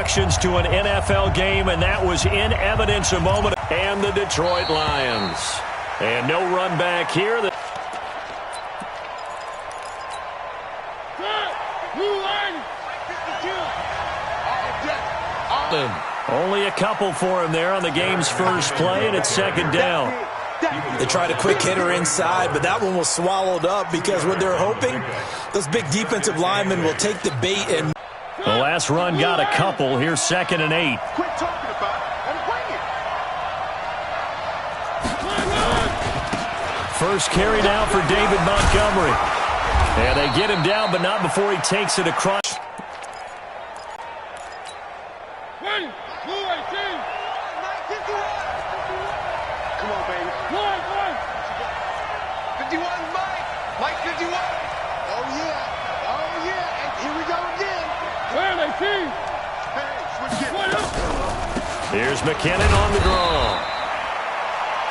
introductions to an NFL game, and that was in evidence a moment. And the Detroit Lions. And no run back here. Only a couple for him there on the game's first play, and it's second down. They tried a quick hitter inside, but that one was swallowed up because what they're hoping, those big defensive linemen will take the bait. And the last run got a couple. Here's 2nd and 8. Quit talking about it and bring it. First carry now for David Montgomery. And they get him down, but not before he takes it across. Come on, baby. 51, Mike 51. Oh, yeah. Oh, yeah. And here we go again. Where they see? Hey, switch it. Here's McKinnon on the draw.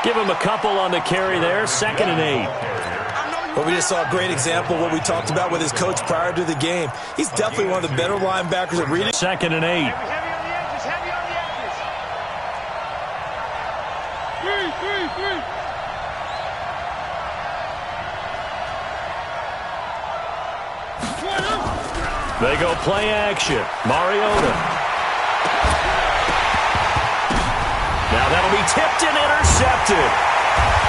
Give him a couple on the carry there. 2nd and 8. Well, we just saw a great example of what we talked about with his coach prior to the game. He's definitely one of the better linebackers at reading. 2nd and 8. Heavy on the edges. Three. They go play action. Mariota. Now that'll be tipped and intercepted.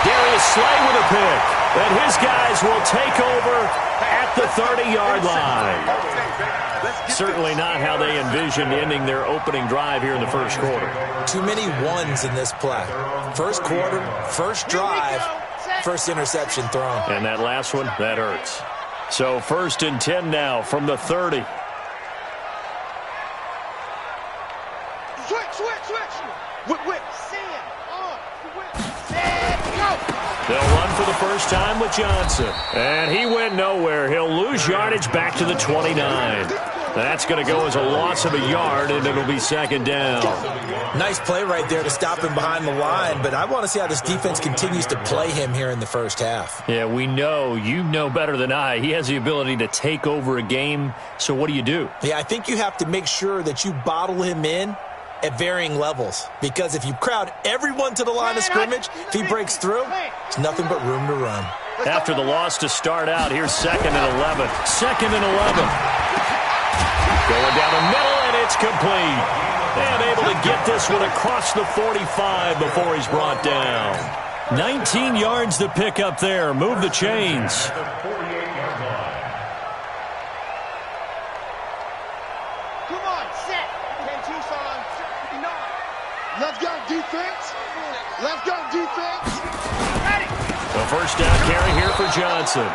Darius Slay with a pick. And his guys will take over at the 30-yard line. Certainly not how they envisioned ending their opening drive here in the first quarter. Too many ones in this play. First quarter, first drive, first interception thrown. And that last one, that hurts. So 1st and 10 now from the 30. Whip. They'll run for the first time with Johnson. And he went nowhere. He'll lose yardage back to the 29. That's going to go as a loss of a yard, and it'll be 2nd down. Nice play right there to stop him behind the line, but I want to see how this defense continues to play him here in the first half. Yeah, we know. You know better than I. He has the ability to take over a game, so what do you do? Yeah, I think you have to make sure that you bottle him in at varying levels, because if you crowd everyone to the line of scrimmage, if he breaks through, it's nothing but room to run. After the loss to start out, here's 2nd and 11. 2nd and 11. Going down the middle, and it's complete. And able to get this one across the 45 before he's brought down. 19 yards to pick up there. Move the chains. Come on, set. 10-2 on 59. Let's go, defense. Let's go, defense. Ready. The first down carry here for Johnson.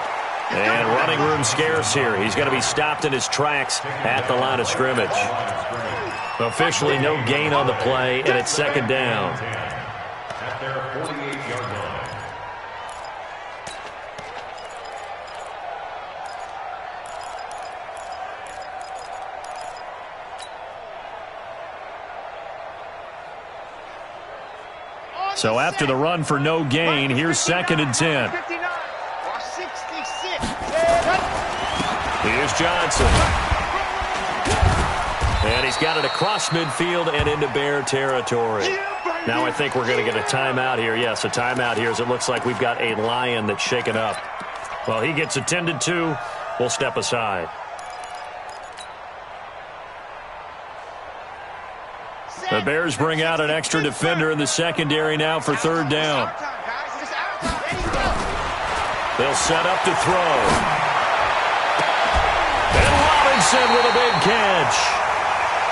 And running room scarce here. He's going to be stopped in his tracks at the line of scrimmage. Officially no gain on the play, and it's 2nd down. So after the run for no gain, here's 2nd and 10. 59 or 66. Here's Johnson. And he's got it across midfield and into Bear territory. Now I think we're going to get a timeout here. Yes, a timeout here as it looks like we've got a Lion that's shaken up. Well, he gets attended to. We'll step aside. The Bears bring out an extra defender in the secondary now for 3rd down. They'll set up to throw. And Robinson with a big catch.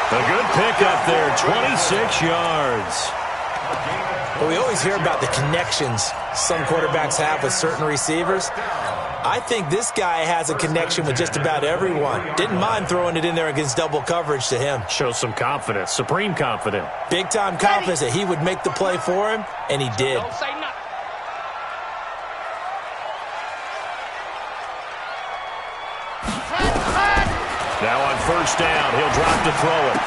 A good pickup there, 26 yards. Well, we always hear about the connections some quarterbacks have with certain receivers. I think this guy has a connection with just about everyone. Didn't mind throwing it in there against double coverage to him. Shows some confidence, supreme confidence. Big-time confidence that he would make the play for him, and he did. Don't say nothing. Now on 1st down, he'll drop to throw it.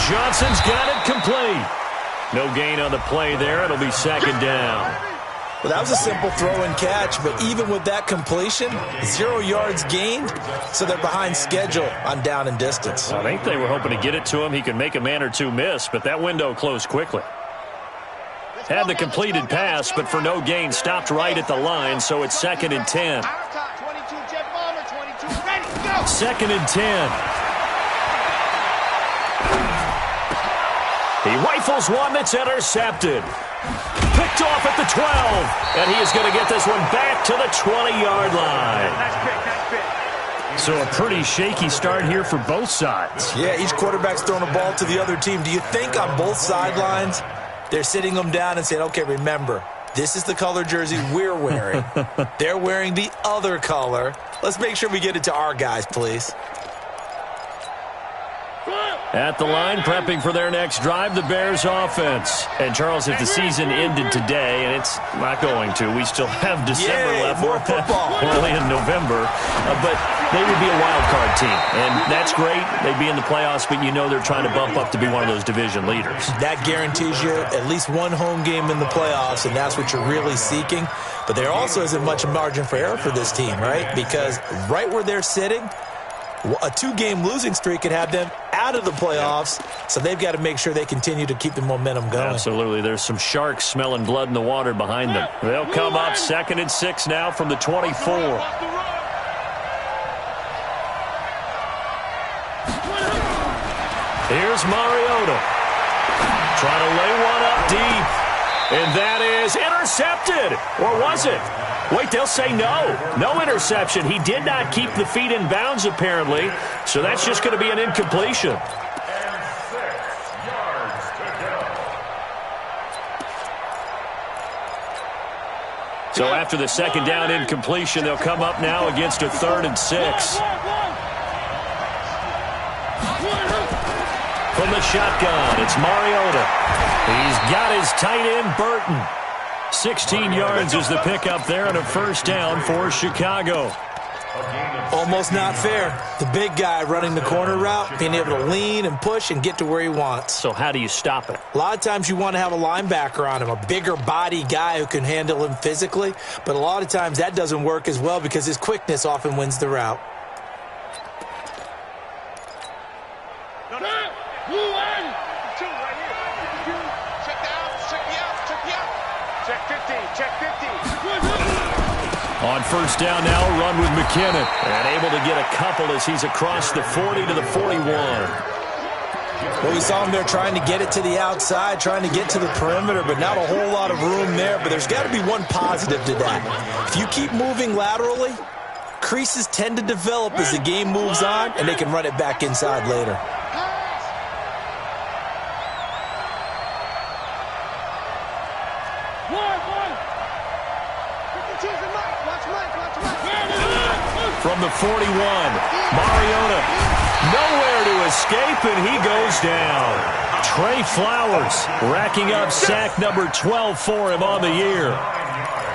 Johnson's got it complete. No gain on the play there. It'll be 2nd down. Well, that was a simple throw and catch, but even with that completion, 0 yards gained, so they're behind schedule on down and distance. I think they were hoping to get it to him. He could make a man or two miss, but that window closed quickly. Had the completed pass, but for no gain, stopped right at the line, so it's 2nd and 10. 2nd and 10. He rifles one that's intercepted. Picked off at the 12, and he is going to get this one back to the 20-yard line. So a pretty shaky start here for both sides. Yeah, each quarterback's throwing a ball to the other team. Do you think on both sidelines they're sitting them down and saying, okay, remember, this is the color jersey we're wearing. They're wearing the other color. Let's make sure we get it to our guys, please. At the line, prepping for their next drive, the Bears offense. And, Charles, if the season ended today, and it's not going to, we still have December left. More football. Early in November. But they would be a wild card team. And that's great. They'd be in the playoffs, but you know they're trying to bump up to be one of those division leaders. That guarantees you at least one home game in the playoffs, and that's what you're really seeking. But there also isn't much margin for error for this team, right? Because right where they're sitting, a 2-game losing streak could have them out of the playoffs, so they've got to make sure they continue to keep the momentum going. Absolutely. There's some sharks smelling blood in the water behind them. They'll come up 2nd and 6 now from the 24. Here's Mariota. Trying to lay one up deep. And that is intercepted. Or was it? Wait, they'll say no. No interception. He did not keep the feet in bounds, apparently. So that's just going to be an incompletion. So after the 2nd down incompletion, they'll come up now against a 3rd and 6. From the shotgun, it's Mariota. He's got his tight end, Burton. 16 yards is the pickup there and a 1st down for Chicago. Almost not fair. The big guy running the corner route, being able to lean and push and get to where he wants. So how do you stop it? A lot of times you want to have a linebacker on him, a bigger body guy who can handle him physically, but a lot of times that doesn't work as well because his quickness often wins the route. On 1st down now, a run with McKinnon. And able to get a couple as he's across the 40 to the 41. Well, we saw him there trying to get it to the outside, trying to get to the perimeter, but not a whole lot of room there. But there's got to be one positive to that. If you keep moving laterally, creases tend to develop as the game moves on, and they can run it back inside later. From the 41, Mariota, nowhere to escape, and he goes down. Trey Flowers racking up sack number 12 for him on the year.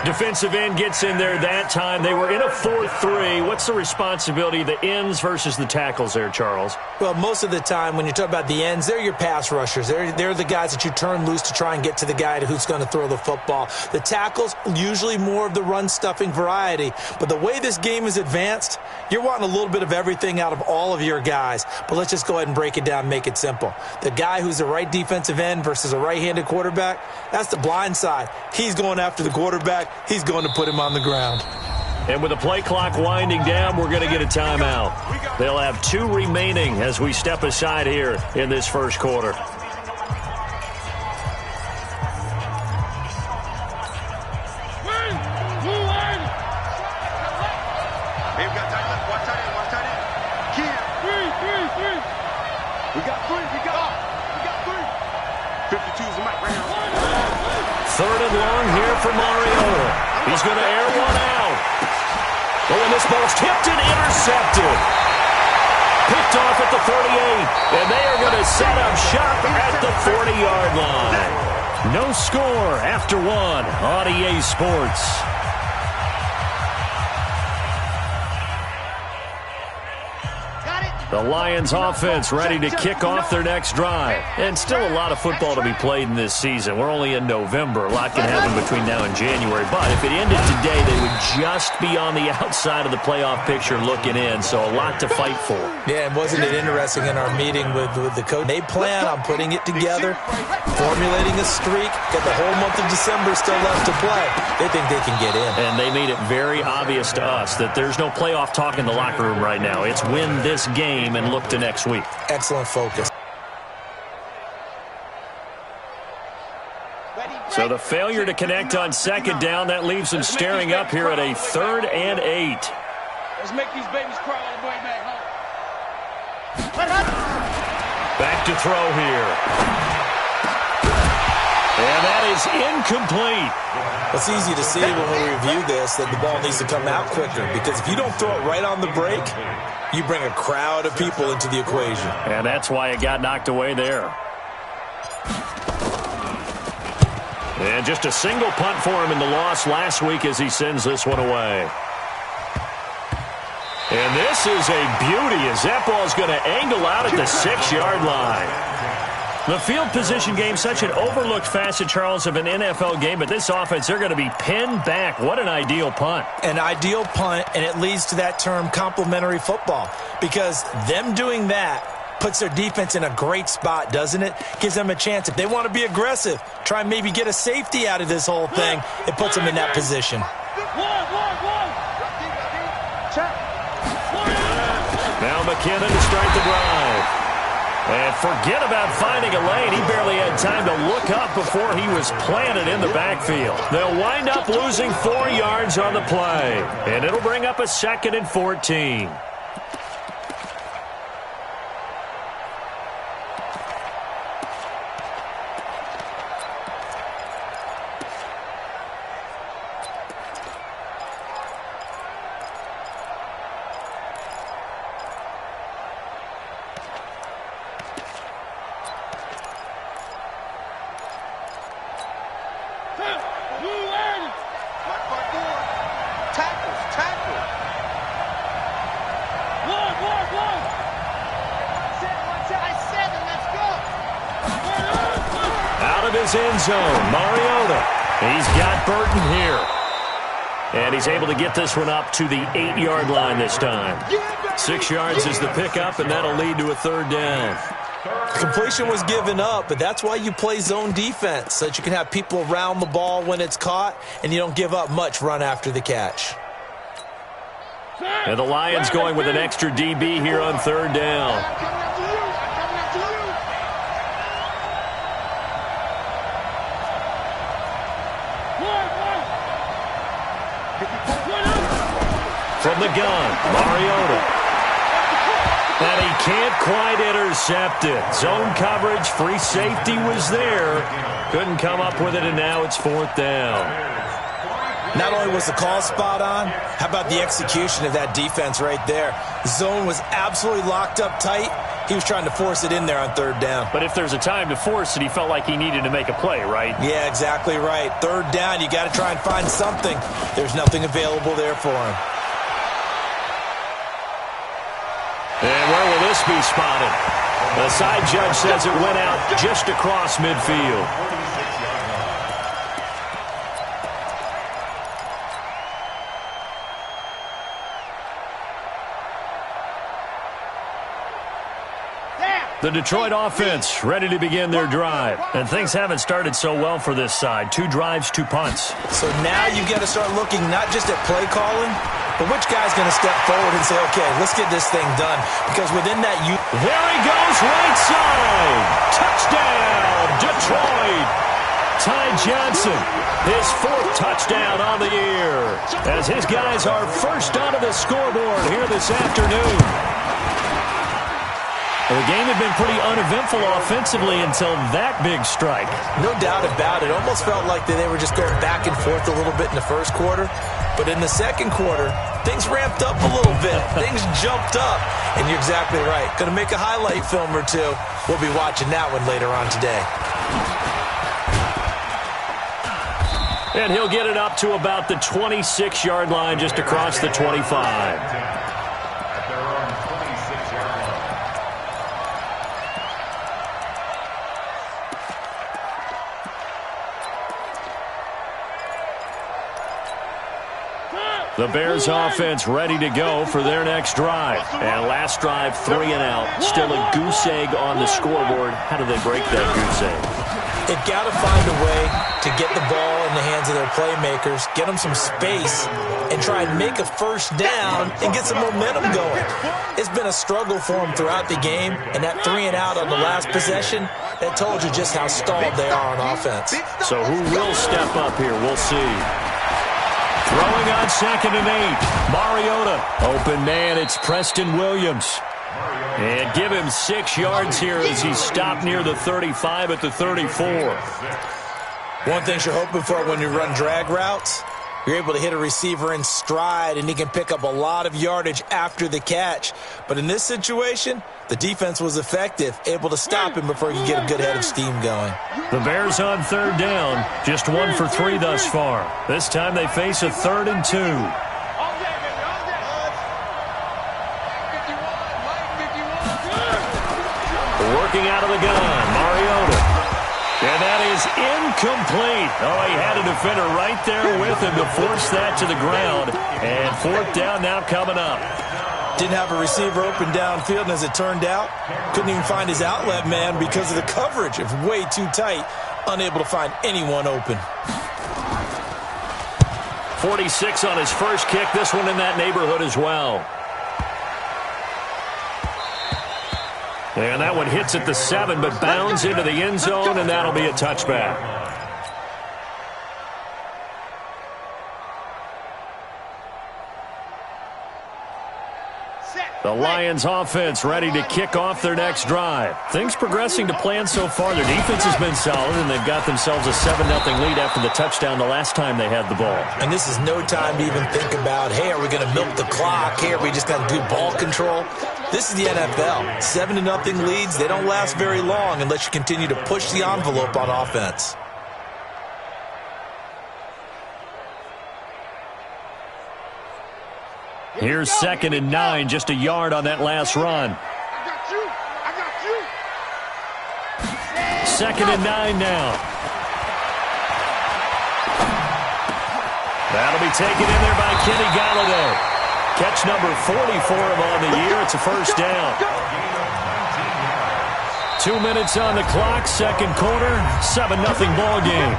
Defensive end gets in there that time. They were in a 4-3. What's the responsibility of the ends versus the tackles there, Charles? Well, most of the time when you talk about the ends, they're your pass rushers. They're the guys that you turn loose to try and get to the guy who's going to throw the football. The tackles, usually more of the run-stuffing variety. But the way this game is advanced, you're wanting a little bit of everything out of all of your guys. But let's just go ahead and break it down and make it simple. The guy who's the right defensive end versus a right-handed quarterback, that's the blind side. He's going after the quarterback. He's going to put him on the ground. And with the play clock winding down, we're going to get a timeout. They'll have 2 remaining as we step aside here in this first quarter. Third and long here for Mariota. He's going to air one out. Oh, and this ball's tipped and intercepted. Picked off at the 38. And they are going to set up shop at the 40-yard line. No score after 1 on EA Sports. Got it. The Lions offense ready to kick off their next drive. And still a lot of football to be played in this season. We're only in November. A lot can happen between now and January. But if it ended today, they would just be on the outside of the playoff picture looking in. So a lot to fight for. Yeah, and wasn't it interesting in our meeting with the coach? They plan on putting it together, formulating a streak, got the whole month of December still left to play. They think they can get in. And they made it very obvious to us that there's no playoff talk in the locker room right now. It's win this game and look to next week. Excellent focus. So the failure to connect on second down, that leaves them staring up here at a 3rd and 8. Let's make these babies cry all the way back home. Back to throw here. And that is incomplete. It's easy to see when we review this that the ball needs to come out quicker, because if you don't throw it right on the break, you bring a crowd of people into the equation. And that's why it got knocked away there. And just a single punt for him in the loss last week as he sends this one away. And this is a beauty as that ball is going to angle out at the 6-yard line. The field position game, such an overlooked facet, Charles, of an NFL game, but this offense, they're going to be pinned back. What an ideal punt. An ideal punt, and it leads to that term complementary football, because them doing that puts their defense in a great spot, doesn't it? Gives them a chance. If they want to be aggressive, try and maybe get a safety out of this whole thing, it puts them in that position. Now McKinnon to start the drive. And forget about finding a lane. He barely had time to look up before he was planted in the backfield. They'll wind up losing 4 yards on the play. And it'll bring up a 2nd and 14. End zone, Mariota. He's got Burton here. And he's able to get this one up to the 8-yard line this time. 6 yards is the pickup, and that'll lead to a 3rd down. Completion was given up, but that's why you play zone defense, so that you can have people around the ball when it's caught, and you don't give up much run after the catch. And the Lions going with an extra DB here on 3rd down. From the gun, Mariota. And he can't quite intercept it. Zone coverage, free safety was there. Couldn't come up with it, and now it's 4th down. Not only was the call spot on, how about the execution of that defense right there? The zone was absolutely locked up tight. He was trying to force it in there on 3rd down. But if there's a time to force it, he felt like he needed to make a play, right? Yeah, exactly right. 3rd down, you got to try and find something. There's nothing available there for him. And where will this be spotted? The side judge says it went out just across midfield. The Detroit offense ready to begin their drive. And things haven't started so well for this side. 2 drives, 2 punts. So now you got to start looking not just at play calling, but which guy's going to step forward and say, okay, let's get this thing done. Because within that, there he goes, right side. Touchdown, Detroit. Ty Johnson, his 4th touchdown on the year. As his guys are first onto the scoreboard here this afternoon. The game had been pretty uneventful offensively until that big strike. No doubt about it. Almost felt like they were just going back and forth a little bit in the first quarter. But in the second quarter, things ramped up a little bit. Things jumped up. And you're exactly right. Going to make a highlight film or two. We'll be watching that one later on today. And he'll get it up to about the 26-yard line just across the 25. The Bears offense ready to go for their next drive. And last drive, 3 and out. Still a goose egg on the scoreboard. How do they break that goose egg? They've got to find a way to get the ball in the hands of their playmakers, get them some space, and try and make a first down and get some momentum going. It's been a struggle for them throughout the game, and that 3 and out on the last possession, that told you just how stalled they are on offense. So who will step up here? We'll see. Throwing on 2nd and 8. Mariota. Open man, it's Preston Williams. And give him 6 yards here as he stopped near the 35 at the 34. One thing you're hoping for when you run drag routes, you're able to hit a receiver in stride, and he can pick up a lot of yardage after the catch. But in this situation, the defense was effective, able to stop him before he could get a good head of steam going. The Bears on 3rd down, just 1 for 3 thus far. This time they face a 3rd and 2. Working out of the gun, Mariota. And that is incomplete. Oh, he had a defender right there with him to force that to the ground. And 4th down now coming up. Didn't have a receiver open downfield, and as it turned out, couldn't even find his outlet man because of the coverage. It was way too tight, unable to find anyone open. 46 on his first kick. This one in that neighborhood as well. And that one hits at the 7, but bounds into the end zone, and that'll be a touchback. The Lions offense ready to kick off their next drive. Things progressing to plan so far. Their defense has been solid, and they've got themselves a 7-0 lead after the touchdown the last time they had the ball. And this is no time to even think about, hey, are we going to milk the clock? Hey, are we just going to do ball control? This is the NFL. 7-0 leads, they don't last very long unless you continue to push the envelope on offense. Here's 2nd and 9, just a yard on that last run. 2nd and 9 now. That'll be taken in there by Kenny Galladay. Catch number 40 for him on the year. It's a first down. 2 minutes on the clock, second quarter, 7-0 ball game.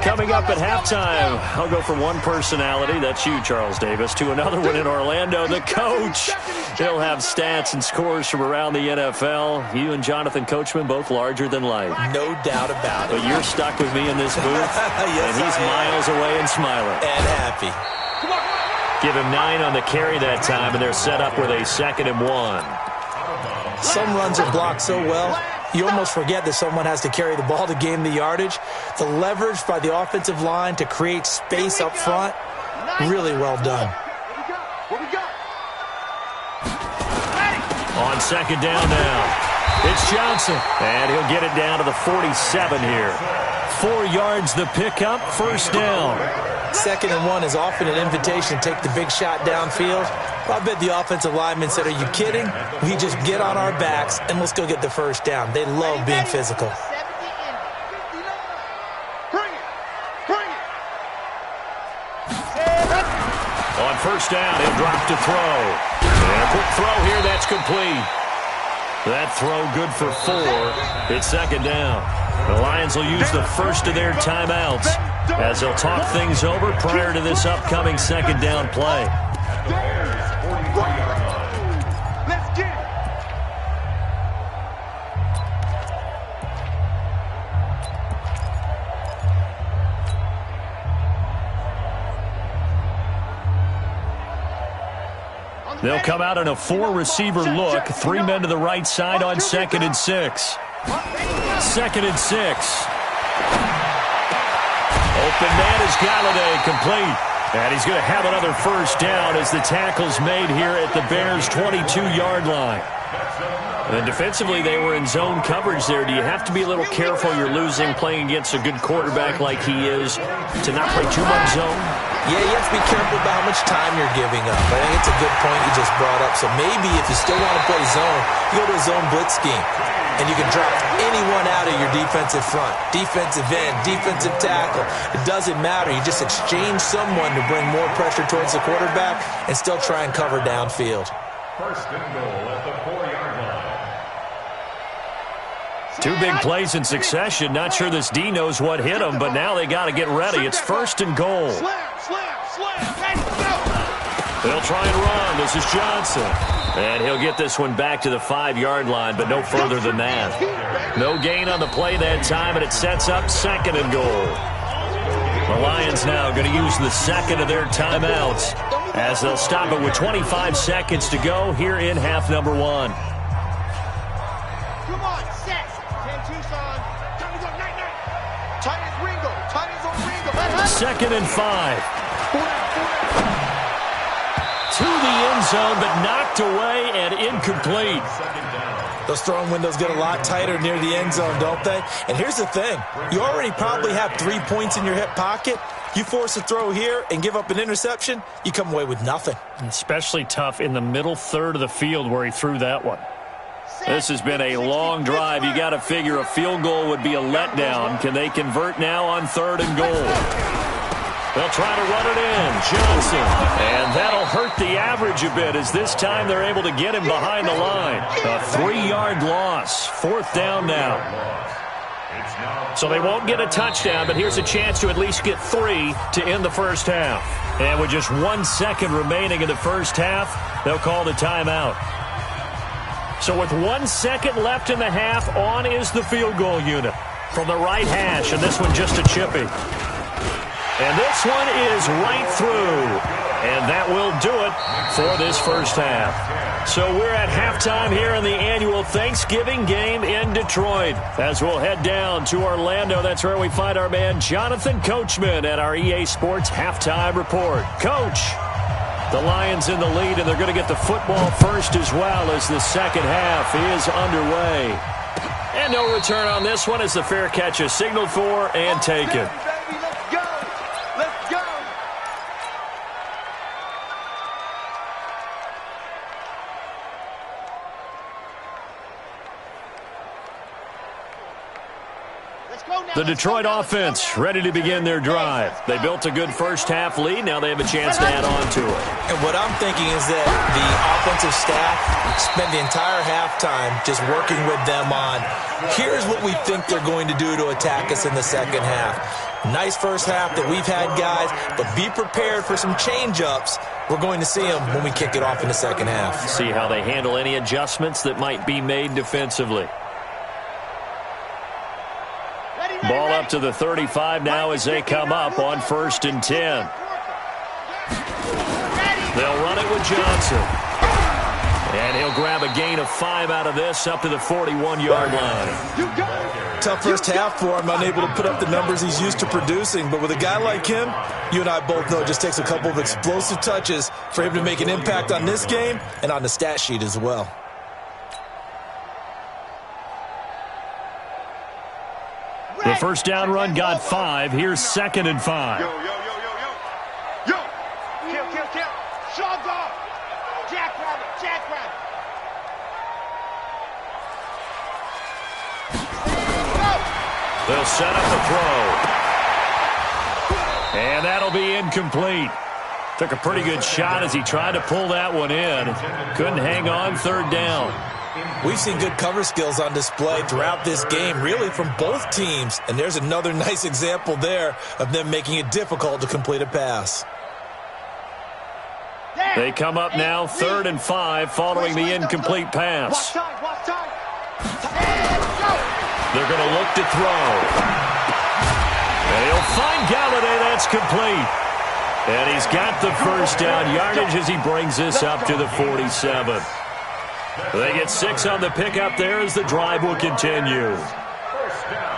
Coming up at halftime, I'll go from one personality, that's you, Charles Davis, to another one in Orlando, the coach. He'll have stats and scores from around the NFL. You and Jonathan Coachman, both larger than life. No doubt about it. But you're stuck with me in this booth, yes, and he's miles away and smiling. And happy. Give him 9 on the carry that time, and they're set up with a 2nd and 1. Some runs are blocked so well, you almost forget that someone has to carry the ball to gain the yardage. The leverage by the offensive line to create space up front, really well done. On 2nd down now, it's Johnson, and he'll get it down to the 47 here. 4 yards the pickup, first down. 2nd and 1 is often an invitation to take the big shot downfield. I bet the offensive lineman said, are you kidding? We just get on our backs and let's go get the first down. They love being physical. On first down, he'll drop to throw. And a quick throw here, that's complete. That throw good for 4. It's 2nd down. The Lions will use the first of their timeouts as they'll talk things over prior to this upcoming 2nd down play. Let's get it. They'll come out in a 4-receiver look. 3 men to the right side on 2nd and 6. 2nd and 6. Open man is Galladay, complete. And he's going to have another first down as the tackle's made here at the Bears' 22-yard line. And defensively, they were in zone coverage there. Do you have to be a little careful you're losing playing against a good quarterback like he is to not play too much zone? Yeah, you have to be careful about how much time you're giving up. I think it's a good point you just brought up. So maybe if you still want to play zone, you go to a zone blitz scheme. And you can drop anyone out of your defensive front, defensive end, defensive tackle. It doesn't matter. You just exchange someone to bring more pressure towards the quarterback and still try and cover downfield. First and goal at the 4-yard line. Two big plays in succession. Not sure this D knows what hit him, but now they got to get ready. It's first and goal. They'll try and run. This is Johnson. And he'll get this one back to the 5-yard line, but no further than that. No gain on the play that time, and it sets up second and goal. The Lions now going to use the second of their timeouts as they'll stop it with 25 seconds to go here in half number one. Come on, set. 10 Tucson. Time to go, night. Tight as Ringo. Tight as old Ringo. Second and 5. To the end zone, but knocked away and incomplete. Those throwing windows get a lot tighter near the end zone, don't they? And here's the thing. You already probably have 3 points in your hip pocket. You force a throw here and give up an interception, you come away with nothing. Especially tough in the middle third of the field where he threw that one. This has been a long drive. You got to figure a field goal would be a letdown. Can they convert now on third and goal? They'll try to run it in. Johnson. And that'll hurt the average a bit as this time they're able to get him behind the line. A 3-yard loss. Fourth down now. So they won't get a touchdown, but here's a chance to at least get 3 to end the first half. And with just 1 second remaining in the first half, they'll call the timeout. So with 1 second left in the half, on is the field goal unit from the right hash, and this one just a chippy. And this one is right through. And that will do it for this first half. So we're at halftime here in the annual Thanksgiving game in Detroit. As we'll head down to Orlando, that's where we find our man Jonathan Coachman at our EA Sports Halftime Report. Coach, the Lions in the lead, and they're going to get the football first as well as the second half is underway. And no return on this one as the fair catch is signaled for and taken. The Detroit offense ready to begin their drive. They built a good first-half lead. Now they have a chance to add on to it. And what I'm thinking is that the offensive staff spent the entire halftime just working with them on, here's what we think they're going to do to attack us in the second half. Nice first half that we've had, guys, but be prepared for some change-ups. We're going to see them when we kick it off in the second half. See how they handle any adjustments that might be made defensively. Ball up to the 35 now as they come up on 1st and 10. They'll run it with Johnson. And he'll grab a gain of 5 out of this up to the 41-yard line. Tough first half for him, unable to put up the numbers he's used to producing. But with a guy like him, you and I both know it just takes a couple of explosive touches for him to make an impact on this game and on the stat sheet as well. The first down run got 5. Here's 2nd and 5. Yo. Kill. Shove off. Jackrabbit. They'll set up the throw. And that'll be incomplete. Took a pretty good shot as he tried to pull that one in. Couldn't hang on, 3rd down. We've seen good cover skills on display throughout this game, really from both teams. And there's another nice example there of them making it difficult to complete a pass. They come up now, 3rd and 5, following the incomplete pass. They're going to look to throw. And he'll find Galladay. That's complete. And he's got the first down yardage as he brings this up to the 47. They get 6 on the pickup there as the drive will continue. First down.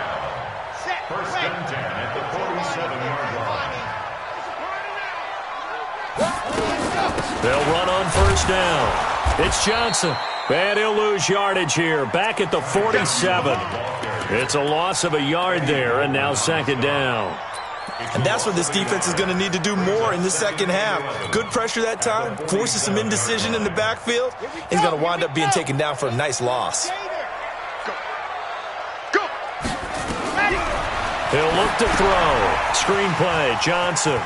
First and 10 at the 47-yard line. They'll run on first down. It's Johnson. And he'll lose yardage here. Back at the 47. It's a loss of a yard there, and now second down. And that's what this defense is going to need to do more in the second half. Good pressure that time, forces some indecision in the backfield. He's going to wind up being taken down for a nice loss. He'll look to throw. Screenplay, Johnson.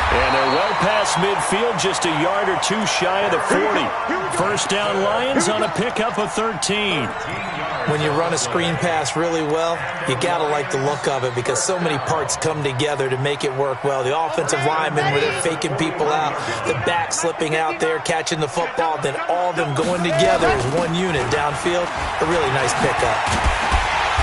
And they're well past midfield, just a yard or two shy of the 40. First down Lions on a pickup of 13. When you run a screen pass really well, you got to like the look of it because so many parts come together to make it work well. The offensive linemen, where they're faking people out, the back slipping out there, catching the football, then all of them going together as one unit downfield. A really nice pickup.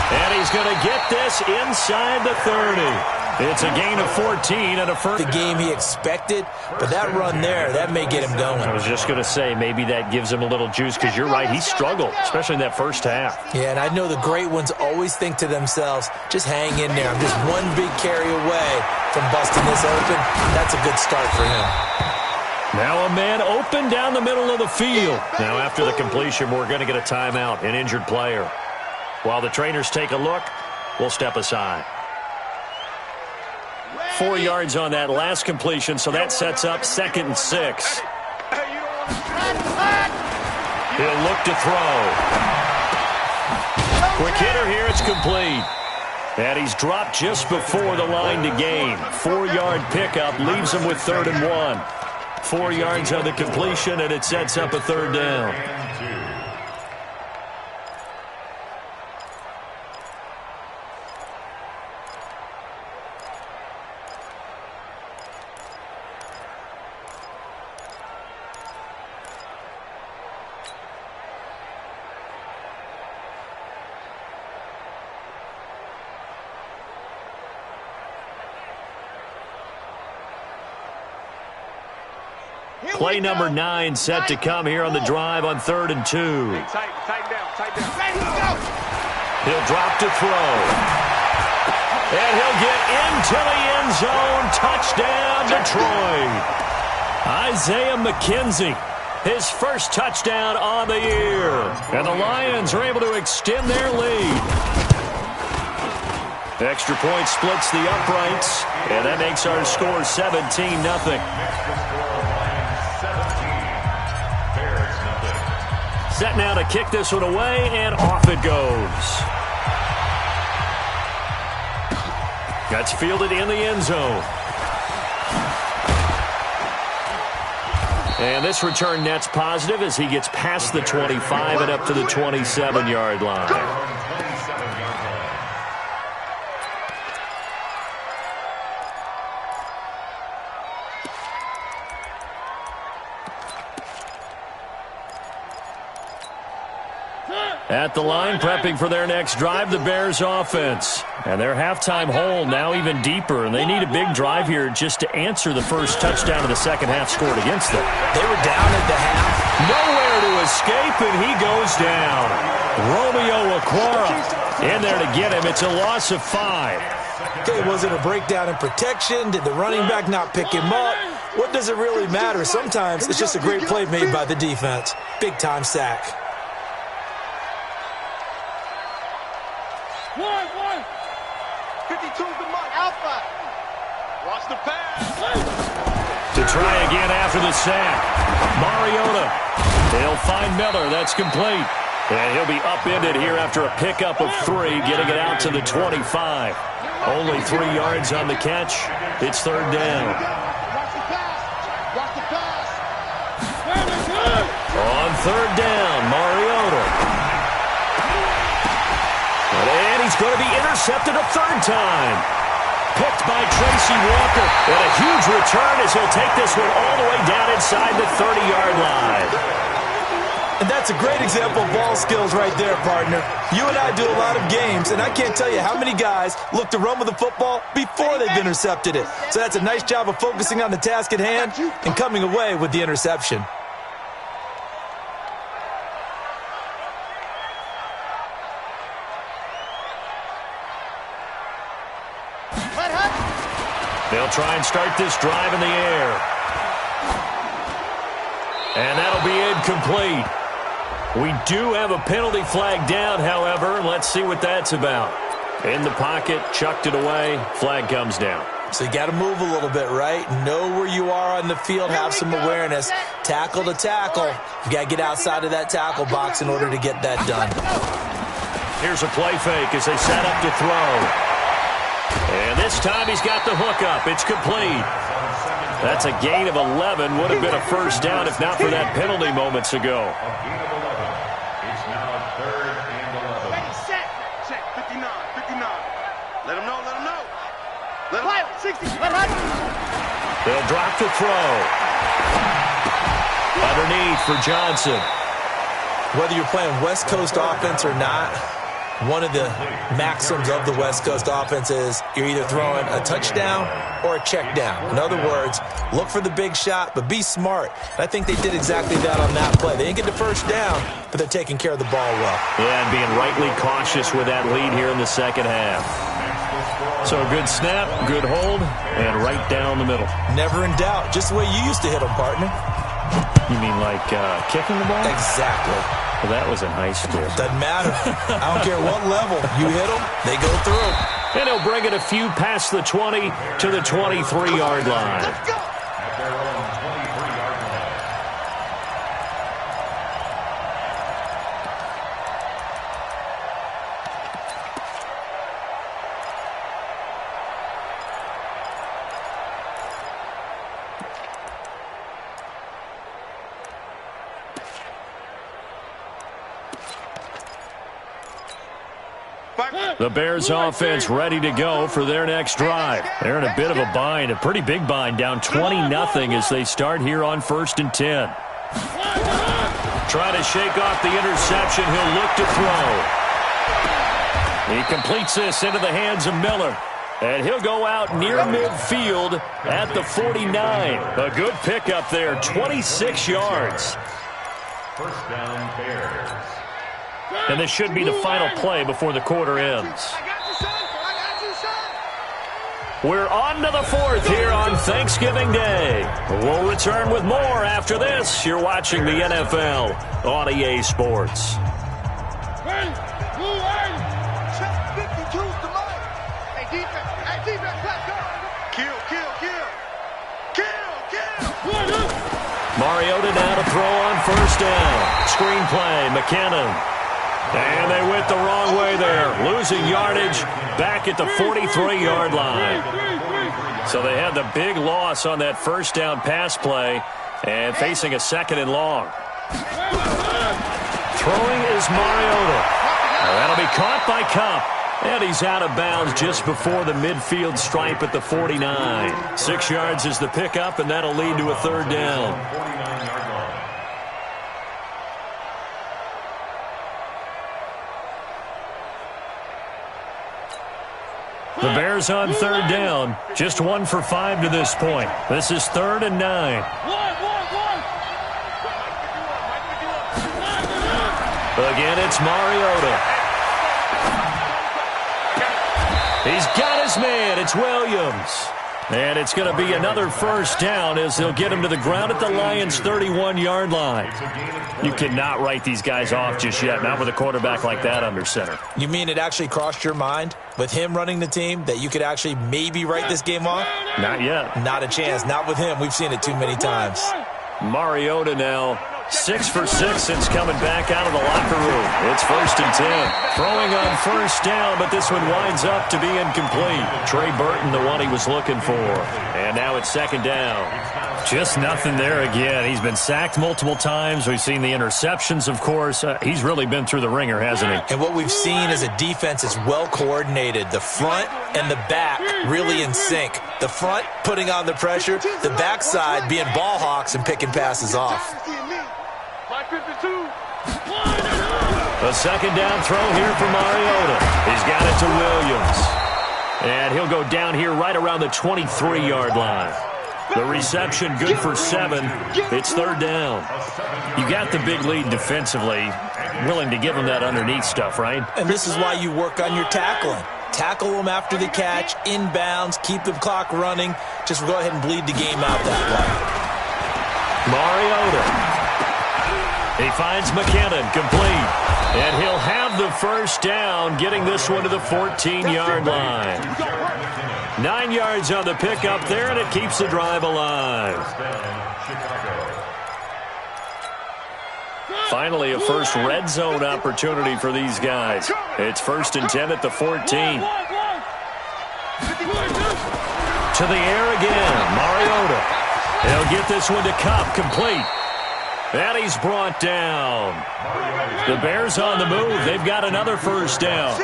And he's going to get this inside the 30. It's a gain of 14 and a first. The game he expected, but that run there, that may get him going. I was just going to say, maybe that gives him a little juice because you're right, he struggled, especially in that first half. Yeah, and I know the great ones always think to themselves, just hang in there. I'm just one big carry away from busting this open. That's a good start for him. Now a man open down the middle of the field. Now after the completion, we're going to get a timeout, an injured player. While the trainers take a look, we'll step aside. 4 yards on that last completion, so that sets up 2nd and 6. He'll look to throw. Quick hitter here, it's complete. And he's dropped just before the line to gain. 4-yard pickup leaves him with 3rd and 1. 4 yards on the completion, and it sets up a 3rd down. Play number 9 set to come here on the drive on 3rd and 2. Tighten down. He'll drop to throw. And he'll get into the end zone. Touchdown, Detroit. Isaiah McKenzie, his first touchdown on the year. And the Lions are able to extend their lead. Extra point splits the uprights. And that makes our score 17-0. Set now to kick this one away, and off it goes. That's fielded in the end zone. And this return net's positive as he gets past the 25 and up to the 27-yard line. At the line, prepping for their next drive, the Bears offense. And their halftime hole now even deeper, and they need a big drive here just to answer the first touchdown of the second half scored against them. They were down at the half. Nowhere to escape, and he goes down. Romeo Okwara in there to get him. It's a loss of 5. Okay, was it a breakdown in protection? Did the running back not pick him up? What does it really matter? Sometimes it's just a great play made by the defense. Big-time sack. 52's the mark. Alpha. Watch the pass. To try again after the sack. Mariota. They'll find Miller. That's complete. And he'll be upended here after a pickup of 3, getting it out to the 25. Only 3 yards on the catch. It's 3rd down. Watch the pass. Watch the pass. On 3rd down, Mariota. And he's going to be intercepted a 3rd time. Picked by Tracy Walker. And a huge return as he'll take this one all the way down inside the 30-yard line. And that's a great example of ball skills right there, partner. You and I do a lot of games, and I can't tell you how many guys look to run with the football before they've intercepted it. So that's a nice job of focusing on the task at hand and coming away with the interception. They'll try and start this drive in the air. And that'll be incomplete. We do have a penalty flag down, however. Let's see what that's about. In the pocket, chucked it away, flag comes down. So you got to move a little bit, right? Know where you are on the field, have some awareness. Tackle to tackle. You got to get outside of that tackle box in order to get that done. Here's a play fake as they set up to throw. And this time he's got the hook up. It's complete. That's a gain of 11. Would have been a first down if not for that penalty moments ago. It's now 3rd and 11. Ready, set. Check, 59, 59. Let him know, let him know. Let him know. 60, let him know. They'll drop the throw. Underneath for Johnson. Whether you're playing West Coast offense or not, one of the maxims of the West Coast offense is you're either throwing a touchdown or a check down. In other words, look for the big shot, but be smart. And I think they did exactly that on that play. They didn't get the first down, but they're taking care of the ball well. Yeah, and being rightly cautious with that lead here in the second half. So a good snap, good hold, and right down the middle. Never in doubt. Just the way you used to hit them, partner. You mean like kicking the ball? Exactly. Well, that was in high school. Doesn't matter. I don't care what level. You hit them, they go through. And he'll bring it a few past the 20 to the 23-yard line. Let's go. At their own 23-yard line. The Bears offense ready to go for their next drive. They're in a bit of a bind, a pretty big bind, down 20-0 as they start here on 1st and 10. Try to shake off the interception. He'll look to throw. He completes this into the hands of Miller. And he'll go out near midfield at the 49. A good pickup there, 26 yards. First down, Bears. And this should be the final play before the quarter ends. I got you, son. I got you, son. We're on to the 4th here on Thanksgiving Day. We'll return with more after this. You're watching the NFL on EA Sports. Check 52's the money. Hey, defense, let's go. Kill. Mariota now to throw on 1st down. Screenplay, McKinnon. And they went the wrong way there. Losing yardage back at the 43-yard line. So they had the big loss on that 1st down pass play and facing a 2nd and long. Throwing is Mariota. That'll be caught by Cup. And he's out of bounds just before the midfield stripe at the 49. 6 yards is the pickup, and that'll lead to a 3rd down. 49-yard line. The Bears on 3rd down. Just 1 for 5 to this point. This is 3rd and 9. Again, it's Mariota. He's got his man. It's Williams. And it's going to be another 1st down as they'll get him to the ground at the Lions' 31-yard line. You cannot write these guys off just yet, not with a quarterback like that under center. You mean it actually crossed your mind with him running the team that you could actually maybe write this game off? Not yet. Not a chance. Not with him. We've seen it too many times. Mariota now 6 for 6 since coming back out of the locker room. It's 1st and 10. Throwing on 1st down, but this one winds up to be incomplete. Trey Burton, the one he was looking for. And now it's 2nd down. Just nothing there again. He's been sacked multiple times. We've seen the interceptions, of course. He's really been through the ringer, hasn't he? And what we've seen is a defense that's well coordinated. The front and the back really in sync. The front putting on the pressure. The backside being ball hawks and picking passes off. A 2nd down throw here for Mariota. He's got it to Williams. And he'll go down here right around the 23-yard line. The reception good for 7. It's 3rd down. You got the big lead defensively. Willing to give him that underneath stuff, right? And this is why you work on your tackling. Tackle them after the catch, inbounds, keep the clock running. Just go ahead and bleed the game out that way. Mariota. finds McKinnon, complete. And he'll have the first down, getting this one to the 14-yard line. 9 yards on the pickup there, and it keeps the drive alive. Finally, a first red zone opportunity for these guys. It's 1st and 10 at the 14. To the air again, Mariota. He'll get this one to Cup, complete. And he's brought down. The Bears on the move. They've got another first down.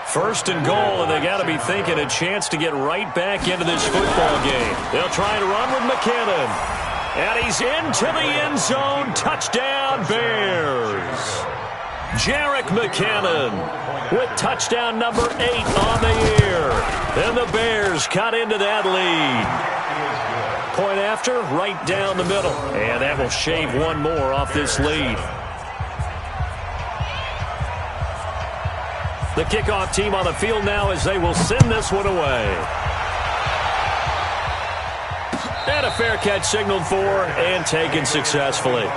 1st and goal, and they got to be thinking a chance to get right back into this football game. They'll try and run with McKinnon. And he's into the end zone. Touchdown, Bears. Jerick McKinnon with touchdown number 8 on the year. And the Bears cut into that lead. Point after, right down the middle. And that will shave one more off this lead. The kickoff team on the field now as they will send this one away. And a fair catch signaled for and taken successfully.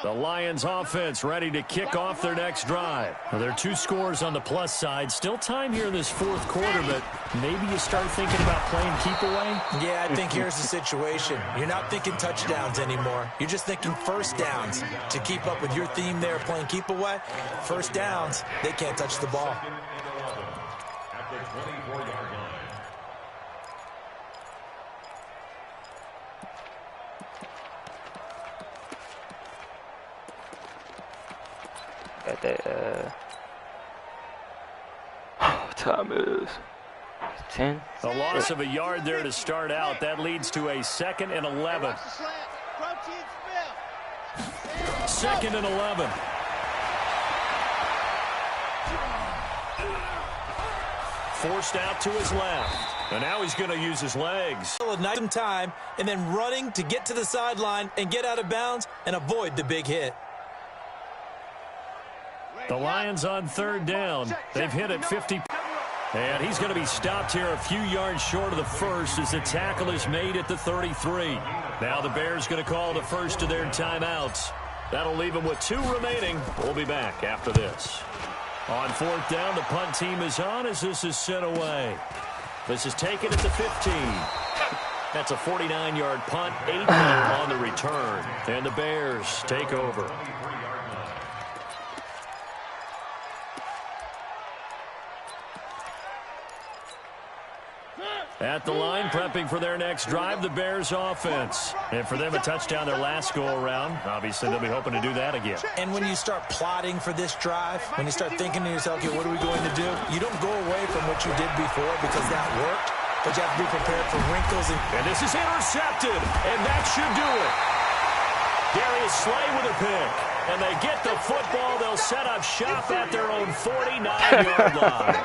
The Lions offense ready to kick off their next drive. Well, there are 2 scores on the plus side. Still time here in this 4th quarter, but maybe you start thinking about playing keep away? Yeah, I think here's the situation. You're not thinking touchdowns anymore. You're just thinking first downs. To keep up with your theme there, playing keep away, first downs, they can't touch the ball. At the 24-yard line. Got that, what time is 10? A loss of a yard there to start out. That leads to a 2nd and 11. 2nd and 11. Forced out to his left. And now he's going to use his legs. Nice time, and then running to get to the sideline and get out of bounds and avoid the big hit. The Lions on 3rd down. They've hit it 50. And he's going to be stopped here a few yards short of the first as the tackle is made at the 33. Now the Bears going to call the first of their timeouts. That'll leave them with 2 remaining. We'll be back after this. On 4th down, the punt team is on as this is sent away. This is taken at the 15. That's a 49-yard punt, 8 on the return. And the Bears take over. At the line, prepping for their next drive, the Bears offense. And for them, a touchdown their last go-around. Obviously, they'll be hoping to do that again. And when you start plotting for this drive, when you start thinking to yourself, okay, what are we going to do? You don't go away from what you did before because that worked, but you have to be prepared for wrinkles. And this is intercepted, and that should do it. Darius Slay with a pick. And they get the football. They'll set up shop at their own 49-yard line.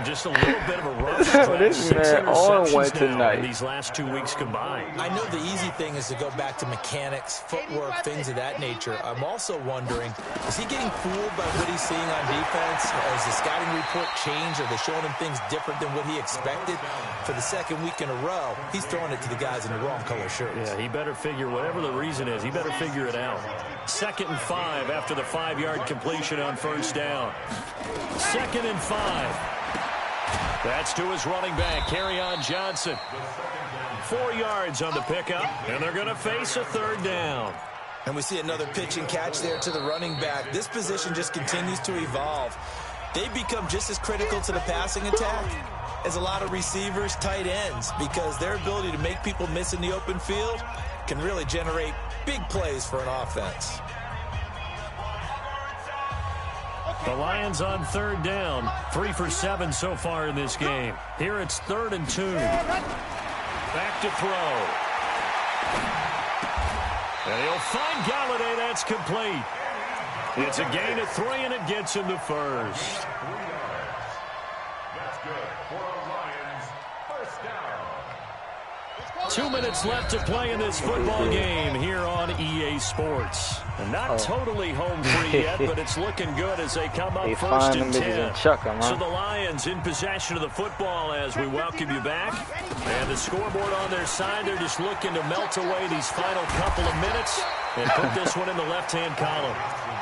Just a little bit of a rough stretch. This man all went tonight. These last 2 weeks combined. I know the easy thing is to go back to mechanics, footwork, things of that nature. I'm also wondering, is he getting fooled by what he's seeing on defense? Has the scouting report changed? Are they showing him things different than what he expected? For the 2nd week in a row, he's throwing it to the guys in the wrong color shirts. Yeah, he better figure, whatever the reason is, he better figure it out. 2nd and 5 after the 5-yard completion on 1st down. 2nd and 5. That's to his running back, Kerryon Johnson. 4 yards on the pickup, and they're going to face a 3rd down. And we see another pitch and catch there to the running back. This position just continues to evolve. They become just as critical to the passing attack as a lot of receivers, tight ends, because their ability to make people miss in the open field can really generate big plays for an offense. The Lions on 3rd down. 3 for 7 so far in this game. Here it's 3rd and 2. Back to throw. And he'll find Galladay. That's complete. It's a gain of 3, and it gets him to first. That's good. for a Lions first down. 2 minutes left to play in this football game here on EA Sports. And not totally home free yet, but it's looking good as they come up first and 10. So the Lions in possession of the football as we welcome you back. And the scoreboard on their side, they're just looking to melt away these final couple of minutes and put this one in the left-hand column.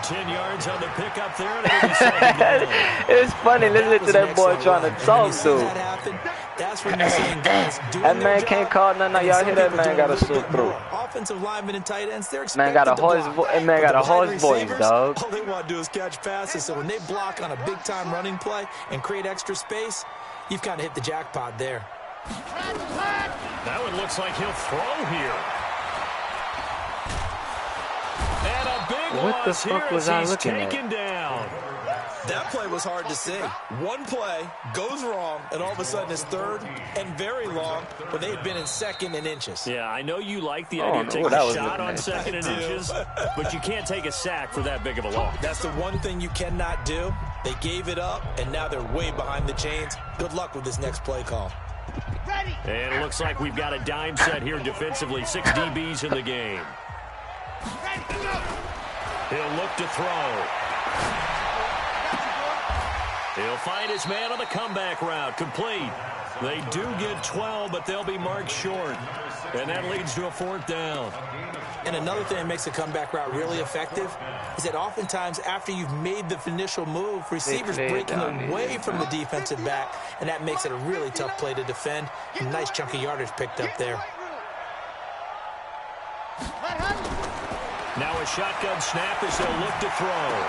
10 yards on the pickup there. And it's funny listening to that boy trying to talk to. That's when you're seeing guys doing that man their can't job. call nothing. Y'all hear that man got a sore throat. Offensive linemen and tight ends, they're Man got a horse man got a horse voice, dog. All they want to do is catch passes. So when they block on a big-time running play and create extra space, you've kind of hit the jackpot there. That one looks like he'll throw here. And a big What the loss fuck here was as I he's looking taken at? down. That play was hard to see. One play goes wrong, and all of a sudden it's third and very long when they had been in second and inches. Yeah, I know you like the Oh, idea of no, taking that a was shot looking on at. second and inches, but you can't take a sack for that big of a loss. That's the one thing you cannot do. They gave it up, and now they're way behind the chains. Good luck with this next play call. And it looks like we've got a dime set here defensively. 6 DBs in the game. He'll look to throw. He'll find his man on the comeback route. Complete. They do get 12, but they'll be marked short. And that leads to a 4th down. And another thing that makes a comeback route really effective is that oftentimes after you've made the initial move, receivers breaking away from the defensive back, and that makes it a really tough play to defend. A nice chunk of yardage picked up there. Now a shotgun snap as they'll look to throw.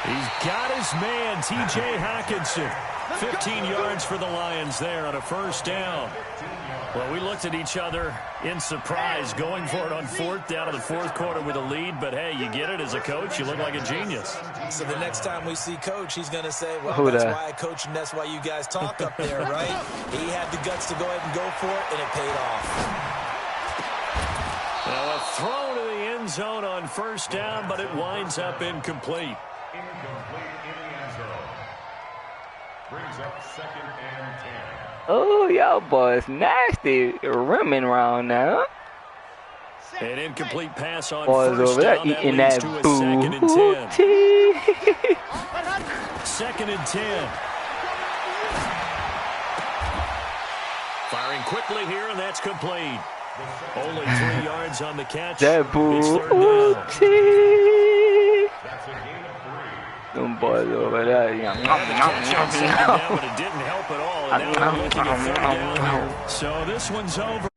He's got his man, T.J. Hockenson. 15 yards for the Lions there on a 1st down. Well, we looked at each other in surprise going for it on 4th down in the 4th quarter with a lead. But, hey, you get it as a coach. You look like a genius. So the next time we see Coach, he's going to say, well, that's why I coach and that's why you guys talk up there, right? He had the guts to go ahead and go for it, and it paid off. Now a throw to the end zone on 1st down, but it winds up incomplete. Incomplete in the end zone. Brings up 2nd and 10. Oh, y'all boys nasty rimming around now. An incomplete pass on Boys 1st over there down. eating That that leads to a 2nd and 10. booty. 2nd and 10. Firing quickly here, and that's complete. Only 3 yards on the catch. That It's 3rd down. booty. That's a gain of 3. Them boys over there. Yeah, the catch on 2nd down, but it didn't help at all. And now we're looking at 3rd down here. So this one's over.